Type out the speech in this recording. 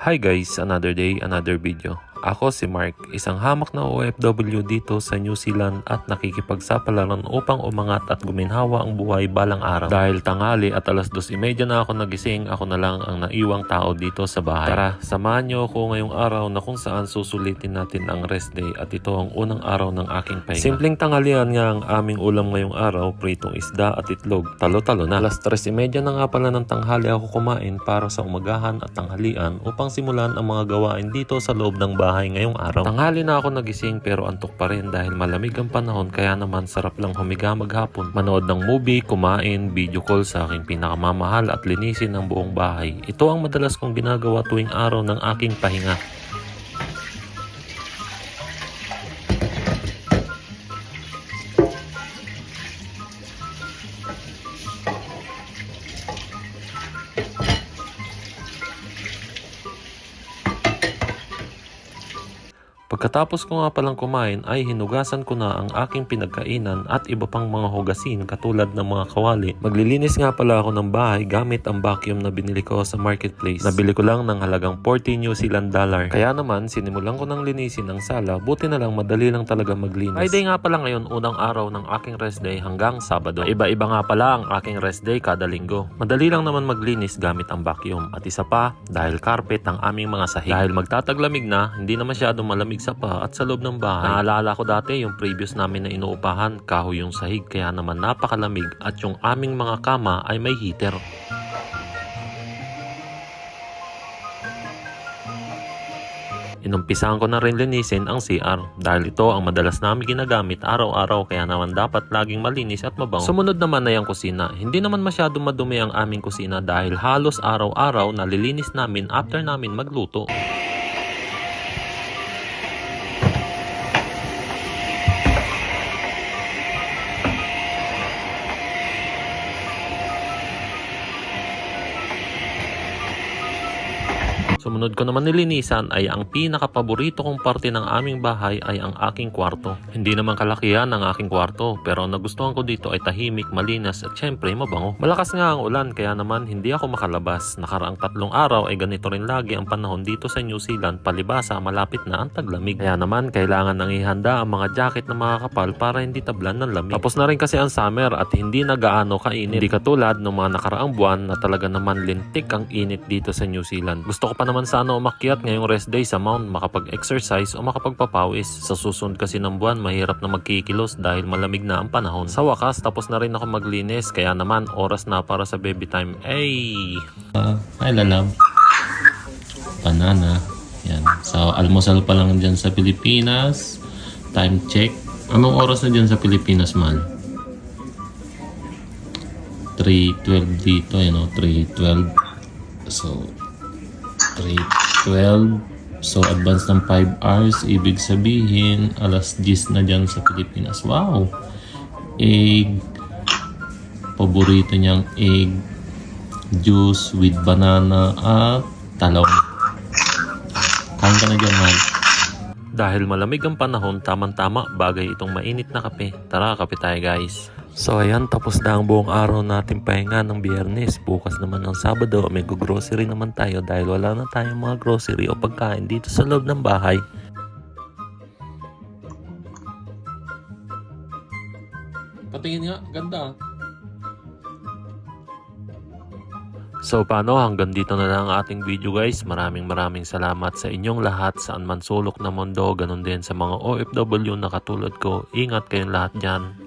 Hi guys, another day, another video. Ako si Mark, isang hamak na OFW dito sa New Zealand at nakikipagsapalaran upang umangat at guminhawa ang buhay balang araw. Dahil tanghali at alas 2:30 na ako nagising, ako na lang ang naiwang tao dito sa bahay. Tara, samahan niyo ako ngayong araw na kung saan susulitin natin ang rest day at ito ang unang araw ng aking pahinga. Simpleng tanghalian nga ang aming ulam ngayong araw, pritong isda at itlog. Talo-talo na. Alas 3:30 na nga pala ng tanghali ako kumain para sa umagahan at tanghalian upang simulan ang mga gawain dito sa loob ng bahay ngayong araw. Tanghali na ako nagising pero antok pa rin dahil malamig ang panahon kaya naman sarap lang humiga maghapon. Manood ng movie, kumain, video call sa aking pinakamamahal at linisin ang buong bahay. Ito ang madalas kong ginagawa tuwing araw ng aking pahinga. Pagkatapos ko nga palang kumain ay hinugasan ko na ang aking pinagkainan at iba pang mga hugasin katulad ng mga kawali. Maglilinis nga pala ako ng bahay gamit ang vacuum na binili ko sa marketplace. Nabili ko lang ng halagang 40 New Zealand dollar. Kaya naman sinimulan ko ng linisin ang sala, buti na lang madali lang talaga maglinis. Friday nga pala ngayon, unang araw ng aking rest day hanggang Sabado. Iba-iba nga pala ang aking rest day kada linggo. Madali lang naman maglinis gamit ang vacuum. At isa pa, dahil carpet ang aming mga sahig. Dahil magtataglamig na, hindi na masyadong malamig sa pa at sa loob ng bahay. Naalala ko dati yung previous namin na inuupahan, kahoy yung sahig kaya naman napakalamig at yung aming mga kama ay may heater. Inumpisahan ko na rin linisin ang CR dahil ito ang madalas namin ginagamit araw-araw kaya naman dapat laging malinis at mabango. Sumunod naman na yung kusina. Hindi naman masyadong madumi ang aming kusina dahil halos araw-araw nalilinis namin after namin magluto. Sumunod ko naman nilinisan ay ang pinakapaborito kong parte ng aming bahay ay ang aking kwarto. Hindi naman kalakihan ang aking kwarto pero ang nagustuhan ko dito ay tahimik, malinis at syempre mabango. Malakas nga ang ulan kaya naman hindi ako makalabas. Nakaraang 3 araw ay ganito rin lagi ang panahon dito sa New Zealand, palibasa malapit na ang taglamig. Kaya naman kailangan nang ihanda ang mga jacket na makakapal para hindi tablan ng lamig. Tapos na rin kasi ang summer at hindi na gaano kainit. Hindi katulad ng mga nakaraang buwan na talaga naman lintik ang init dito sa New Zealand. Gusto ko pa naman sana umakyat ngayong rest day sa mount, makapag-exercise o makapagpapawis. Sa susunod kasi ng buwan, mahirap na magkikilos dahil malamig na ang panahon. Sa wakas, tapos na rin ako maglinis, kaya naman oras na para sa baby time. Ay! Hi lalab. Banana. Yan. So, almusal pa lang dyan sa Pilipinas. Time check. Anong oras na dyan sa Pilipinas, man? 3:12 dito, 3:12. So, 3:12. So, advance ng 5 hours. Ibig sabihin, alas 10 na dyan sa Pilipinas. Wow! Egg. Paborito niyang egg. Juice with banana at talong. Kain ka na dyan, man. Dahil malamig ang panahon, tamang-tama bagay itong mainit na kape. Tara, kape tayo guys. So ayan, tapos na ang buong araw natin pahinga ng Biyernes. Bukas naman ng Sabado, may grocery naman tayo dahil wala na tayong mga grocery o pagkain dito sa loob ng bahay. Patingin nga, ganda. So paano, hanggang dito na lang ang ating video guys. Maraming salamat sa inyong lahat saan man sulok na mundo. Ganon din sa mga OFW na katulad ko. Ingat kayong lahat dyan.